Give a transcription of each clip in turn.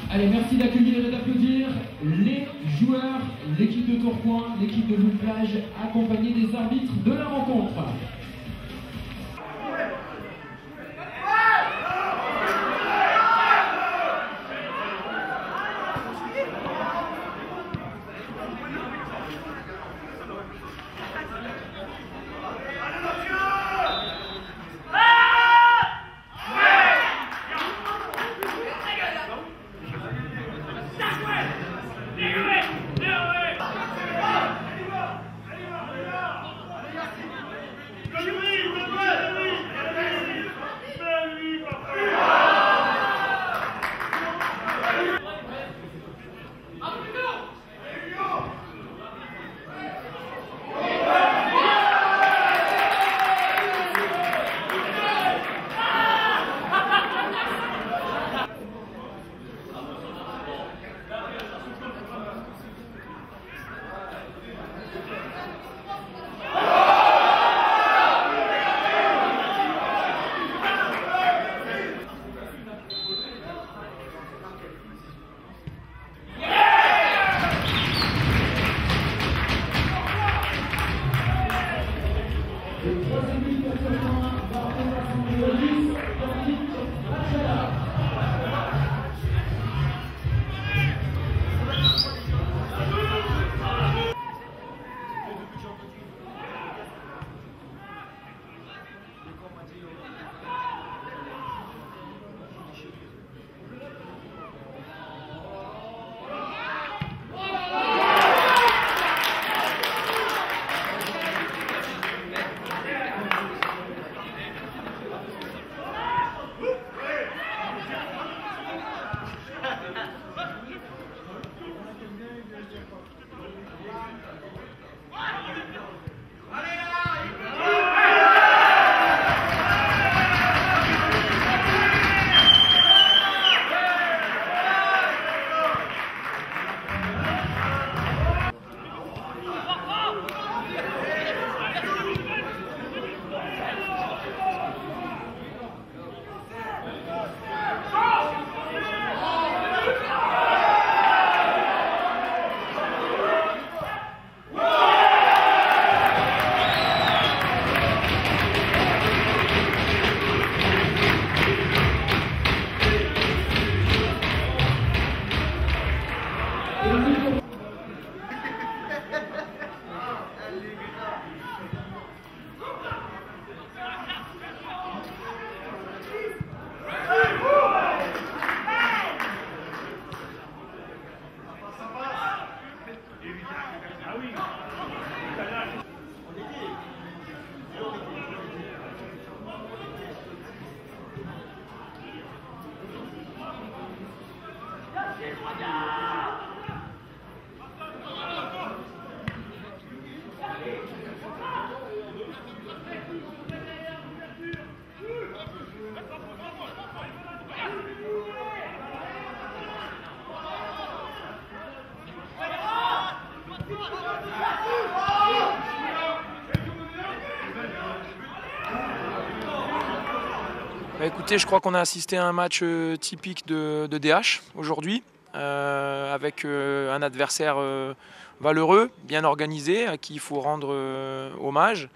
Allez, merci d'accueillir et d'applaudir les joueurs, l'équipe de Tourcoing, l'équipe de Louplage, accompagnés des arbitres de la rencontre. Écoutez, je crois qu'on a assisté à un match typique de DH aujourd'hui, avec un adversaire valeureux, bien organisé, à qui il faut rendre hommage,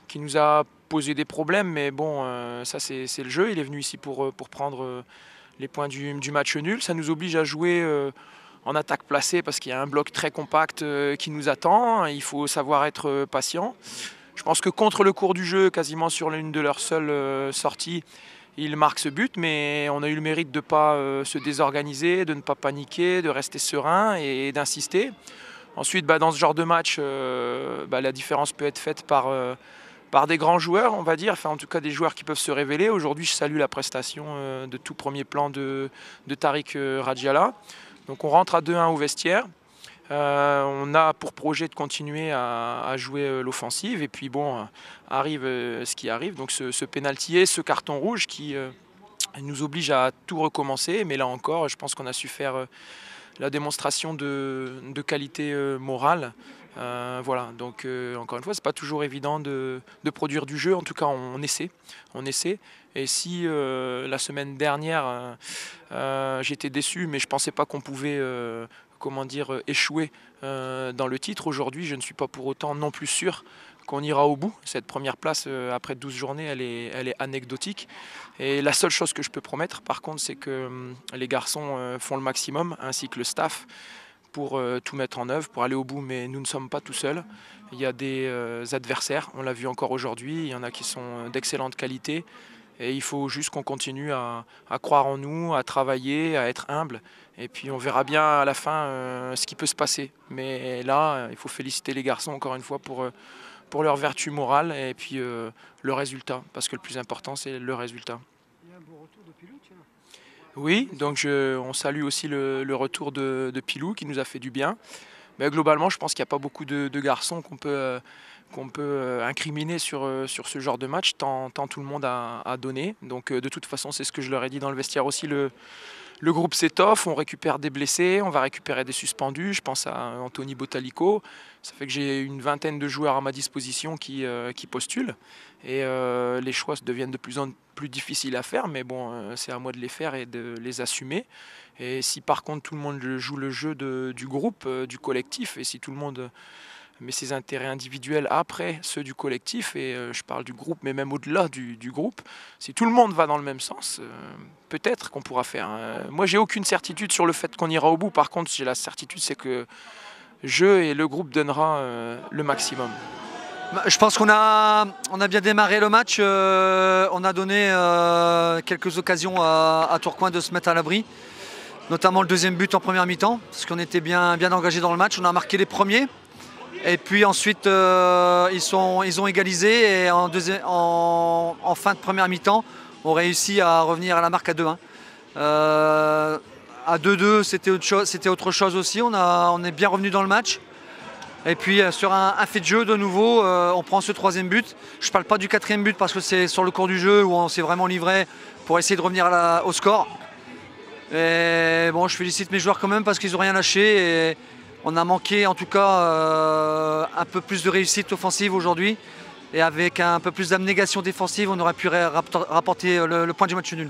qui nous a posé des problèmes, mais bon, ça c'est le jeu. Il est venu ici pour prendre les points du match nul. Ça nous oblige à jouer en attaque placée parce qu'il y a un bloc très compact qui nous attend. Il faut savoir être patient. Je pense que contre le cours du jeu, quasiment sur l'une de leurs seules sorties, ils marquent ce but, mais on a eu le mérite de ne pas se désorganiser, de ne pas paniquer, de rester serein et d'insister. Ensuite, dans ce genre de match, la différence peut être faite par des grands joueurs, on va dire, enfin en tout cas des joueurs qui peuvent se révéler. Aujourd'hui, je salue la prestation de tout premier plan de Tariq Radjala. Donc on rentre à 2-1 au vestiaire. On a pour projet de continuer à jouer l'offensive et puis bon, arrive ce qui arrive, donc ce pénalty et ce carton rouge qui nous oblige à tout recommencer, mais là encore je pense qu'on a su faire la démonstration de qualité morale Voilà, donc encore une fois, c'est pas toujours évident de produire du jeu. En tout cas, on essaie. Et si la semaine dernière, j'étais déçu, mais je pensais pas qu'on pouvait, échouer dans le titre. Aujourd'hui, je ne suis pas pour autant non plus sûr qu'on ira au bout. Cette première place, après 12 journées, elle est anecdotique. Et la seule chose que je peux promettre, par contre, c'est que les garçons font le maximum, ainsi que le staff, pour tout mettre en œuvre, pour aller au bout. Mais nous ne sommes pas tout seuls. Il y a des adversaires, on l'a vu encore aujourd'hui, il y en a qui sont d'excellente qualité. Et il faut juste qu'on continue à croire en nous, à travailler, à être humble. Et puis on verra bien à la fin ce qui peut se passer. Mais là, il faut féliciter les garçons encore une fois pour leur vertu morale et puis le résultat. Parce que le plus important, c'est le résultat. Il y a un beau retour de Pilou, tiens. Oui, donc on salue aussi le retour de Pilou qui nous a fait du bien. Mais globalement, je pense qu'il n'y a pas beaucoup de garçons qu'on peut incriminer sur ce genre de match, tant tout le monde a donné. Donc de toute façon, c'est ce que je leur ai dit dans le vestiaire aussi, le groupe s'étoffe, on récupère des blessés, on va récupérer des suspendus. Je pense à Anthony Botalico. Ça fait que j'ai une vingtaine de joueurs à ma disposition qui postulent. Et les choix deviennent de plus en plus difficiles à faire, mais bon, c'est à moi de les faire et de les assumer. Et si par contre tout le monde joue le jeu du groupe, du collectif, et si tout le monde met ses intérêts individuels après ceux du collectif, et je parle du groupe, mais même au-delà du groupe, si tout le monde va dans le même sens, peut-être qu'on pourra faire. Moi, j'ai aucune certitude sur le fait qu'on ira au bout. Par contre, j'ai la certitude, c'est que je et le groupe donnera le maximum. Je pense qu'on a bien démarré le match. On a donné quelques occasions à Tourcoing de se mettre à l'abri. Notamment le deuxième but en première mi-temps, parce qu'on était bien engagés dans le match. On a marqué les premiers. Et puis ensuite, ils ont égalisé. Et en fin de première mi-temps, on réussit à revenir à la marque à 2-1. À 2-2, c'était autre chose aussi. On est bien revenu dans le match. Et puis sur un fait de jeu de nouveau, on prend ce troisième but. Je ne parle pas du quatrième but parce que c'est sur le cours du jeu où on s'est vraiment livré pour essayer de revenir au score. Et bon, je félicite mes joueurs quand même parce qu'ils n'ont rien lâché. Et on a manqué en tout cas un peu plus de réussite offensive aujourd'hui. Et avec un peu plus d'abnégation défensive, on aurait pu rapporter le point du match nul.